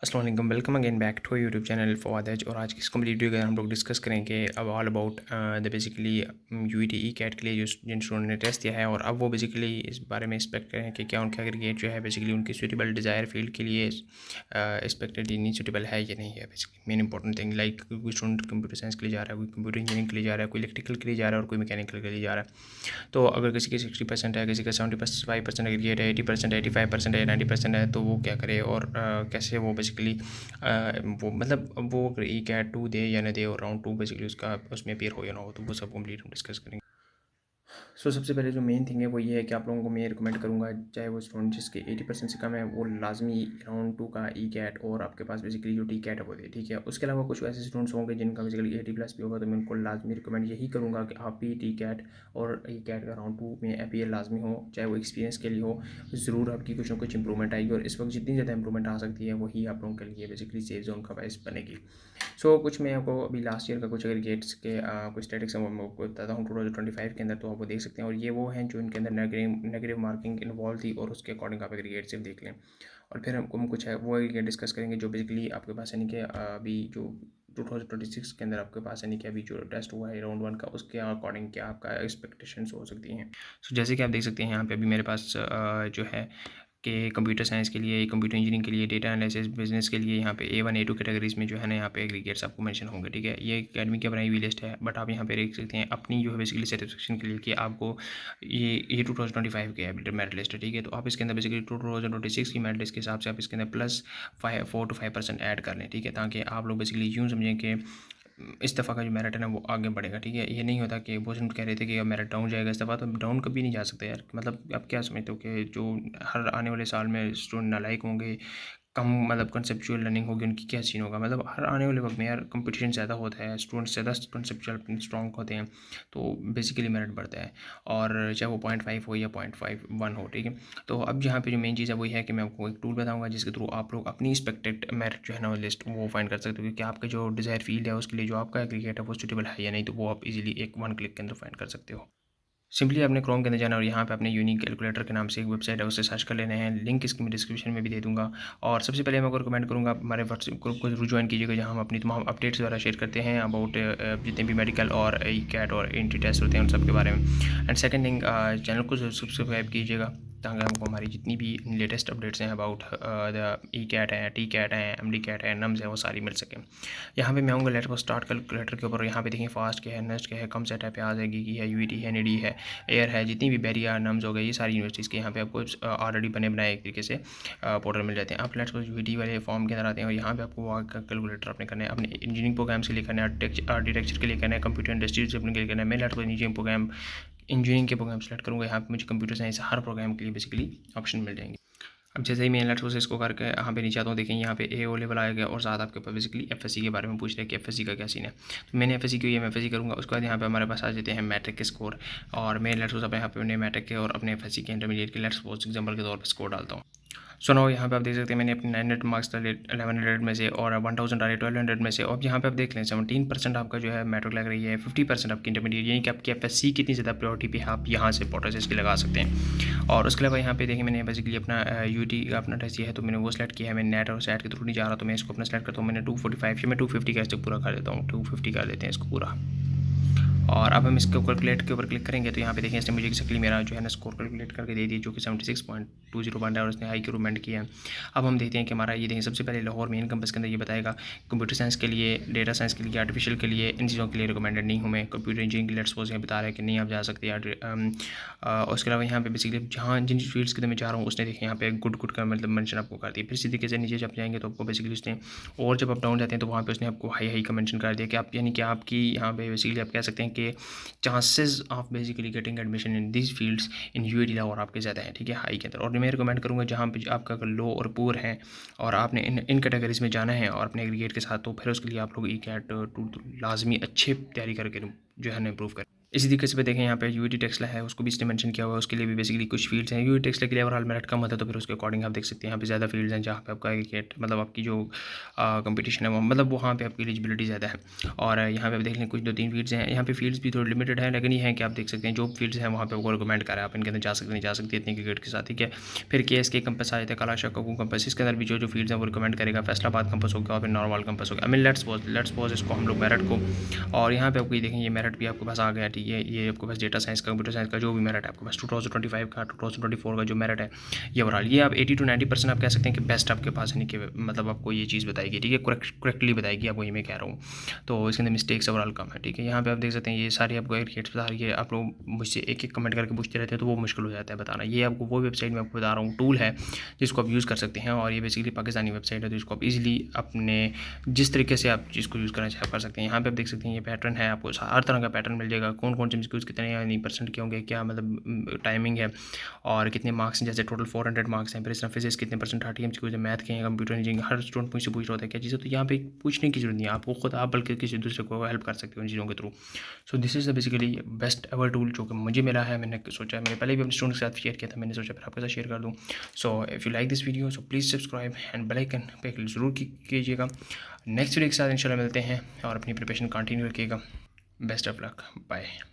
अस्सलाम वालेकुम, welcome again back to YouTube channel Fawad एज। और आज की इस कंप्लीट वीडियो के अंदर हम लोग डिस्कस करेंगे अब all about the basically UET E CAT के लिए जो जिन स्टूडेंट ने टेस्ट दिया है, और अब वो बेसिकली इस बारे में एक्सपेक्ट करें कि क्या उनका एग्रीगेट जो है बेसिकली उनकी सूटेबल डिज़ायर फील्ड के लिए एक्सपेक्टेड नहीं सूटेबल है या नहीं है। Basically main important thing, like कोई स्टूडेंट कंप्यूटर साइंस के लिए जा रहा है, कोई कंप्यूटर इंजीनियरिंग के लिए जा रहा है, कोई इलेक्ट्रिकल के लिए जा रहा है और कोई मैकेनिकल के लिए जा रहा है। तो अगर किसी के 60% है, किसी का 75% एग्रीगेट है, 80% 85% है, 90% है, तो वो क्या करे और कैसे वो बेसिकली वो मतलब वो अगर ई कैट 2 दे या ना दे, और राउंड 2 बेसिकली उसका उसमें अपेयर हो या ना हो, तो वो सब कंप्लीट हम डिस्कस करेंगे। सबसे पहले जो मेन थिंग है वो ये है कि आप लोगों को मैं रिकमेंड करूँगा, चाहे वो स्टूडेंट जिसके 80% से कम है, वो लाजमी राउंड 2 का ई कैट और आपके पास बेसिकली जो टी कैट है वो दे, ठीक है। उसके अलावा कुछ ऐसे स्टूडेंट्स होंगे जिनका बेसिकली 80+ भी होगा, तो मैं उनको लाजमी रिकमेंड यही करूँगा कि आप भी टी कैट और ई कैट का राउंड 2 में अपेयर लाजमी हो, चाहे वो एक्सपीरियंस के लिए हो। ज़रूर आपकी कुछ ना कुछ इंप्रूवमेंट आएगी, और इस वक्त जितनी ज़्यादा इंप्रूवमेंट आ सकती है वही आप लोगों के लिए बेसिकली सेफ जोन का बायस बनेगी। कुछ मैं आपको अभी लास्ट ईयर का कुछ एग्रीगेट्स के कुछ स्टैटिक्स मैं आपको बताता हूँ 2025 के अंदर, तो आप वो देख सकते हैं। और ये वो हैं जो इनके अंदर नेगेटिव मार्किंग इन्वॉल्व थी, और उसके अकॉर्डिंग आप एग्रीगेट सिर्फ देख लें। और फिर हम कुछ है वो एग्रीगेट डिस्कस करेंगे जो बेसिकली आपके पास यानी कि अभी जो 2026 के अंदर आपके पास यानी कि अभी जो टेस्ट हुआ है राउंड 1 का, उसके अकॉर्डिंग क्या आपका एक्सपेक्टेशंस हो सकती हैं। जैसे कि आप देख सकते हैं यहाँ पे अभी मेरे पास जो है कि कंप्यूटर साइंस के लिए, कंप्यूटर इंजीनियरिंग के लिए, डेटा एनालिसिस, बिजनेस के लिए यहाँ पे A1 A2 कैटेगरीज़ में जो है ना यहाँ पे एग्रीगेट्स आपको मेंशन होंगे, ठीक है। ये एकेडमी की बनाई हुई लिस्ट है, बट आप यहाँ पे देख सकते हैं अपनी जो है बेसिकली सेटिस्फेक्शन के लिए कि आपको ये 2025 के मेरिट लिस्ट है, ठीक है। तो आप इसके अंदर बेसिकली 2026 की मेरिट लिस्ट के हिसाब से आप इसके अंदर प्लस 4 to 5% ऐड कर लें, ठीक है, ताकि आप लोग बेसिकली यूँ समझें कि इस दफ़ा का जो मेरिट है ना वो आगे बढ़ेगा, ठीक है। ये नहीं होता कि वो स्टूडेंट कह रहे थे कि अब मेरिट डाउन जाएगा इस दफ़ा, तो डाउन कभी नहीं जा सकता यार। मतलब आप क्या समझते हो कि जो हर आने वाले साल में स्टूडेंट नालायक होंगे, कम मतलब कंसेप्चुअल लर्निंग होगी, उनकी क्या सीन होगा। मतलब हर आने वाले वक्त में यार कंपटीशन ज़्यादा होता है, स्टूडेंट्स ज़्यादा कंसेप्चुअल स्ट्रॉन्ग होते हैं, तो बेसिकली मेरिट बढ़ता है। और चाहे वो 0.5 हो या 0.51 हो, ठीक है। तो अब यहाँ पे जो मेन चीज़ है वही है कि मैं आपको एक टूल बताऊँगा जिसके थ्रू आप लोग अपनी एक्सपेक्टेड मेरिट जो है ना लिस्ट वो फाइंड कर सकते हो कि आपके जो डिज़ायर फील्ड है उसके लिए जो आपका एग्रीगेट है वो सूटेबल है या नहीं, तो वो आप इजीली एक वन क्लिक के अंदर फाइंड कर सकते हो। सिंपली आपने क्रोम के अंदर जाना और यहाँ पे अपने यूनिक कैलकुलेटर के नाम से एक वेबसाइट है, उससे सर्च कर लेना है। लिंक इसकी मैं डिस्क्रिप्शन में भी दे दूँगा। और सबसे पहले मैं आपको रिकमेंड करूँगा हमारे व्हाट्सएप ग्रुप को जरूर ज्वाइन कीजिएगा, जहाँ हम अपनी तमाम अपडेट्स वगैरह शेयर करते हैं अबाउट जितने भी मेडिकल और ई कैट और एंट्री टेस्ट होते हैं उन सब के बारे में। एंड सेकंड थिंग, चैनल को सब्सक्राइब कीजिएगा ताकि आपको हमारी जितनी भी लेटेस्ट अपडेट्स हैं अबाउट द ई कैट है, टी कैट है, एम डी कैट है, नम्स है, वो सारी मिल सकें। यहाँ पे मैं आऊँगा लेटर को स्टार्ट कैलकुलेटर के ऊपर। यहाँ पे देखिए फास्ट क्या है, नेस्ट क्या है, कम सेट है, प्याज है, की है, यूईटी है, एनईडी है, एयर है, जितनी भी बैरिया नम्स हो गए, ये सारी यूनिवर्सिटीज़ के यहाँ पे आपको ऑलरेडी बने बनाए एक तरीके से पोर्टल मिल जाते हैं। आप लेट्स सपोज यूईटी वाले फॉर्म के अंदर आते हैं और यहाँ पे आपको वो कैलकुलेटर अपने करना है, अपने इंजीनियरिंग प्रोग्राम्स के लिए करना है, आर्किटेक्चर के लिए करना है, कंप्यूटर इंडस्ट्रीज अपने के लिए करना है। मैं let's suppose engineering program select करूँगा। यहाँ पे मुझे कंप्यूटर साइंस हर प्रोग्राम के लिए बेसिकली ऑप्शन मिल जाएंगे। अब जैसे ही मैं लेट्स सपोज इसको करके यहाँ पे नीचे आता हूँ, देखें यहाँ पे ए ओ लेवल आ गया, और साथ आपके पास बेसिकली एफएससी के बारे में पूछ रहे हैं कि एफएससी का क्या सीन है। तो मैंने एफएससी की मैं एफएससी करूँगा। उसके बाद यहाँ पे हमारे पास आ जाते हैं मैट्रिक के स्कोर, और मैं लेट्स सपोज अपने यहाँ पे अपने मैट्रिक के और अपने एफएससी के इंटरमीडिएट के लेट्स सपोज एग्जाम्पल के तौर पर स्कोर डालता हूँ। नो यहाँ पे आप देख सकते हैं मैंने अपने 900 मार्क्स डाले 1100 में से, और 1000 डाले 1200 में से। अब यहाँ पे आप देख लें 17% आपका जो है मैट्रिक लग रही है, 50% आपकी इंटरमीडिएट, यानी कि आपकी एफएससी कितनी ज़्यादा प्रायोरिटी पे है, आप यहाँ से पोटेंशियल इसकी लगा सकते हैं। और उसके अलावा यहाँ पे देखिए मैंने बेसिकली अपना यूटी का अपना टेस्ट है, तो मैंने वो सेलेक्ट किया है। मैंने नेट और सेट के थ्रू नहीं जा रहा, तो मैं इसको अपना सेलेक्ट करता हूँ। मैंने 245 या मैं 250 का इसको पूरा कर देता हूँ, 250 कर देते हैं इसको पूरा। और अब हम इसके ऊपर कैलकुलेट के ऊपर क्लिक करेंगे, तो यहाँ पे देखें इसने मुझे एक्जैक्टली मेरा जो है ना स्कोर कैलकुलेट करके दे दी, जो कि 76.20 बन रहा है, और उसने हाई की रिकमेंड किया है। अब हम देखते हैं कि हमारा ये देखें सबसे पहले लाहौर मेन कैंपस के अंदर ये बताएगा कंप्यूटर साइंस के लिए, डेटा साइंस के लिए, आर्टिफिशियल के लिए, इन चीज़ों के लिए रिकमेंडेड नहीं हूँ मैं। कंप्यूटर इंजीनियरिंग के लेट्स सपोज यहाँ बता रहा है कि नहीं आप जा सकते यार। उसके अलावा यहाँ पे बेसिकली जहाँ जिन फील्ड्स के अंदर मैं जा रहा हूँ उसने देखें यहाँ पे गुड का मतलब मेंशन आपको कर दिया। फिर इसी तरीके से नीचे जब जाएंगे तो आपको बेसिकली उसने, और जब आप डाउन जाते हैं तो वहाँ पे उसने आपको हाई का मेंशन कर दिया कि आप यानी कि आपकी यहाँ पे बेसिकली आप कह सकते हैं कि chances of basically getting admission in this fields in UAT Lahore आपके ज़्यादा हैं, ठीक है, हाई के अंदर। और मैं रिकमेंड करूँगा जहाँ पे आपका अगर लो और पुअर है और आपने इन कैटेगरीज में जाना है और अपने एग्रीगेट के साथ, तो फिर उसके लिए आप लोग ई कैट टू लाजमी अच्छे तैयारी करके जो है ना इम्प्रूव करें। इसी तरीके से देखें यहाँ पे यूईटी टेक्सला है, उसको भी इसने मेंशन किया हुआ है, उसके लिए भी बेसिकली कुछ फील्ड्स हैं। यूईटी टेक्सला के लिए ओवरऑल मेरिट कम होता है, तो फिर उसके अकॉर्डिंग आप देख सकते हैं यहाँ पे ज़्यादा फील्ड्स हैं जहाँ पे आपका क्रिकेट मतलब आपकी जो कंपटीशन है वो मतलब वहाँ पे आपकी एलिजिबिलिटी ज़्यादा है। और यहाँ पे आप देख लें कुछ 2-3 फील्ड्स हैं, यहाँ पे फील्ड्स भी थोड़ी लिमिटेड है, लेकिन ये है कि आप देख सकते हैं जो फील्ड्स हैं वहाँ पे वो रिकमेंड करा है, आप इनके अंदर जा सकते नहीं जा सकते इतनी क्रिकेट के साथ, ठीक है। फिर KSK कैंपस आए थे, कलाशा ककू कैंपस, इसके अंदर भी जो फील्ड्स हैं वो रिकमेंड करेगा। फैसलाबाद कैंपस हो गया और फिर नॉर्मल कैंपस हो गया। आई मीन लेट्स पॉज इसको हम लोग मेरिट को, और यहाँ पे आपको ये देखें ये मेरिट भी आपके पास आ गया, ठीक है। ये आपके पास डेटा साइंस का, कंप्यूटर साइंस का जो भी मेरिट है आपके पास 2025 का 2024 का जो मेरिट है ये ओवरऑल ये आप 80 to 90% आप कह सकते हैं कि बेस्ट आपके पास है, कि मतलब आपको ये चीज़ बताएगी, ठीक है, करेक्टली बताएगी, आप वही मैं कह रहा हूँ। तो इसके अंदर मिस्टेक्स ओवरऑल कम है, ठीक है। यहाँ पे आप देख सकते हैं ये सारी आपको क्रिकेट्स बता रही है। आप लोग मुझसे एक एक कमेंट करके पूछते रहते हैं तो वो मुश्किल हो जाता है बताना। ये आपको वो वेबसाइट मैं आपको बता रहा हूँ टूल है जिसको आप यूज़ कर सकते हैं, और ये बेसिकली पाकिस्तानी वेबसाइट है, तो इसको आप इजीली अपने जिस तरीके से आप जिसको यूज़ करना चाहे कर सकते हैं। यहाँ पे आप देख सकते हैं ये पैटर्न है, आपको हर तरह का पैटर्न मिल जाएगा, कौन कौन से एमसीक्यूज़ कितने यानी परसेंट के होंगे, क्या मतलब टाइमिंग है और कितने मार्क्स हैं, जैसे टोटल 400 मार्क्स हैं। फिर इस तरह फिजिक्स कितने परसेंट 30 एमसीक्यूज़ है, मैथ के हैं, कंप्यूटर इंजीनियरिंग, हर स्टूडेंट मुझसे पूछ रहा होता है क्या चीज़ है, तो यहाँ पे पूछने की जरूरत नहीं है आपको, खुद आप बल्कि किसी दूसरे को हेल्प कर सकते हो उन चीज़ों के through. So this is the basically best ever tool जो कि मुझे मिला है। मैंने सोचा मैंने पहले भी अपने स्टूडेंट्स के साथ शेयर किया था, मैंने सोचा फिर आपके साथ शेयर कर दूँ। So if you like this video so please subscribe and bell icon पे क्लिक ज़रूर कीजिएगा। नेक्स्ट वीडियो के साथ इंशाल्लाह मिलते हैं और अपनी प्रिपरेशन कंटिन्यू रखिएगा। Best of luck, bye.